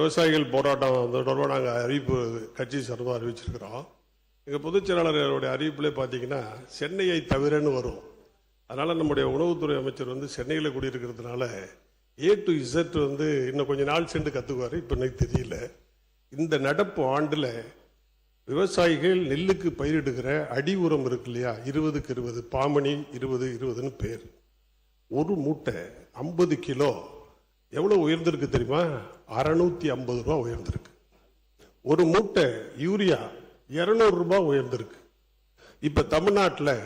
விவசாயிகள் போராட்டம் தொடர்பாக நாங்கள் அறிவிப்பு கட்சி சார்பாக அறிவிச்சிருக்கிறோம். எங்கள் பொதுச் செயலாளர்களுடைய அறிவிப்பிலே பார்த்தீங்கன்னா சென்னையை தவிரன்னு வரும். அதனால் நம்முடைய உணவுத்துறை அமைச்சர் சென்னையில் குடியிருக்கிறதுனால A to Z இன்னும் கொஞ்ச நாள் சென்று கற்றுக்குவார். இப்போ எனக்கு தெரியல. இந்த நடப்பு ஆண்டில் விவசாயிகள் நெல்லுக்கு பயிரிடுகிற அடி உரம் இருக்கு இல்லையா, 20க்கு 20 பாமணி 20-20ன்னு பேர். ஒரு மூட்டை 50 கிலோ எவ்வளோ உயர்ந்திருக்கு தெரியுமா? 650 ரூபா உயர்ந்திருக்கு. ஒரு மூட்டை யூரியா 200 ரூபாய் உயர்ந்திருக்கு. இப்ப தமிழ்நாட்டில்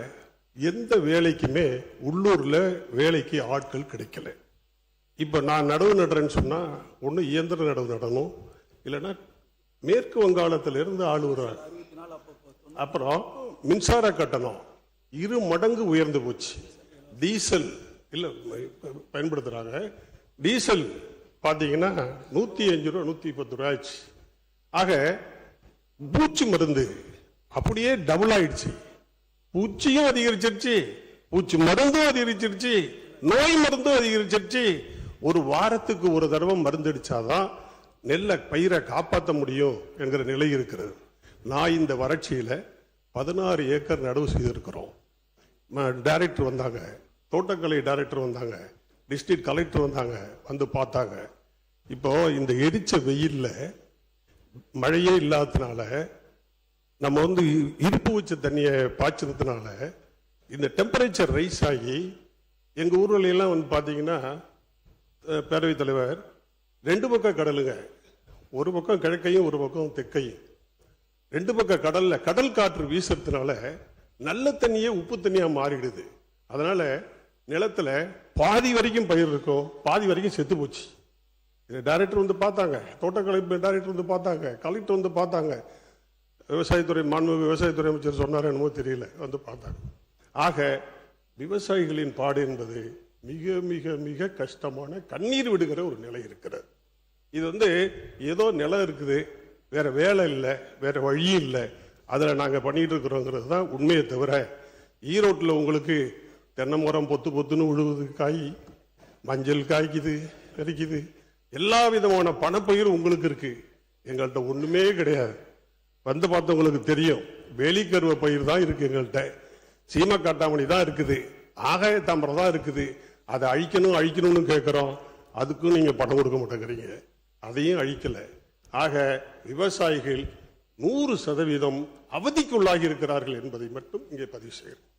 எந்த வேலைக்குமே உள்ளூர்ல வேலைக்கு ஆட்கள் கிடைக்கல. இப்ப நான் நடவு நடுறேன்னு சொன்னா ஒண்ணு இயந்திர நடவு நடணும், இல்லைன்னா மேற்கு வங்காளத்திலிருந்து ஆள் வருவாங்க. அப்புறம் மின்சார கட்டணம் 2 மடங்கு உயர்ந்து போச்சு. டீசல் இல்ல பயன்படுத்துறாங்க. டீசல் பாத்தீங்கன்னா 105 ரூபா 110 ரூபாய்ச்சு. ஆக பூச்சி மருந்து அப்படியே டபுள் ஆயிடுச்சு. பூச்சியும் அதிகரிச்சிருச்சு, பூச்சி மருந்தும் அதிகரிச்சிருச்சு, நோய் மருந்தும் அதிகரிச்சிருச்சு. ஒரு வாரத்துக்கு ஒரு தடவை மருந்து அடிச்சாதான் நெல்லை பயிரை காப்பாற்ற முடியும் என்கிற நிலை இருக்கிறது. நான் இந்த வறட்சியில 16 ஏக்கர் நடவு செய்திருக்கிறோம். டைரக்டர் வந்தாங்க, தோட்டக்கலை டைரக்டர் வந்தாங்க, டிஸ்ட்ரிக்ட் கலெக்டர் வந்தாங்க, வந்து பார்த்தாங்க. இப்போ இந்த எரிச்ச வெயில்ல மழையே இல்லாததுனால நம்ம இருப்பு வச்ச தண்ணியை பாய்ச்சதுனால இந்த டெம்பரேச்சர் ரைஸ் ஆகி எங்க ஊர்ல எல்லாம் பாத்தீங்கன்னா பேரவைத் தலைவர் 2 பக்கம் கடலுங்க, ஒரு பக்கம் கிழக்கையும் ஒரு பக்கம் தெற்கையும், 2 பக்கம் கடல்ல கடல் காற்று வீசுறதுனால நல்ல தண்ணியே உப்பு தண்ணியா மாறிடுது. அதனால நிலத்துல பாதி வரைக்கும் பயிர் இருக்கும், பாதி வரைக்கும் செத்து போச்சு. டைரக்டர் பார்த்தாங்க, தோட்டக்கலை டைரக்டர் பார்த்தாங்க, கலெக்டர் பார்த்தாங்க, விவசாயத்துறை மாண்புமிகு விவசாயத்துறை அமைச்சர் சொன்னார் என்னமோ தெரியல, பார்த்தாங்க. ஆக விவசாயிகளின் பாடு என்பது மிக மிக மிக கஷ்டமான கண்ணீர் விடுகிற ஒரு நிலை இருக்கிறது. இது ஏதோ நிலம் இருக்குது, வேற வேலை இல்லை, வேற வழி இல்லை, அதில் நாங்கள் பண்ணிட்டு இருக்கிறோங்கிறது தான் உண்மையை தவிர, ஈரோட்டில் உங்களுக்கு தென்னை மரம் பொத்து பொத்துன்னு விழுவுது, காய் மஞ்சள் காய்க்குது, கறிக்குது, எல்லா விதமான பணப்பயிர் உங்களுக்கு இருக்கு. எங்கள்கிட்ட ஒண்ணுமே கிடையாது. பார்த்தவங்களுக்கு தெரியும், வேலிக்கருவ பயிர் தான் இருக்கு எங்கள்கிட்ட, சீம காட்டாமணி தான் இருக்குது, ஆகாய தாமரை தான் இருக்குது. அதை அழிக்கணும்னு கேட்கிறோம், அதுக்கும் நீங்க பணம் கொடுக்க மாட்டேங்கிறீங்க, அதையும் அழிக்கல. ஆக விவசாயிகள் 100% அவதிக்குள்ளாகி இருக்கிறார்கள் என்பதை மட்டும் இங்கே பதிவு செய்கிறேன்.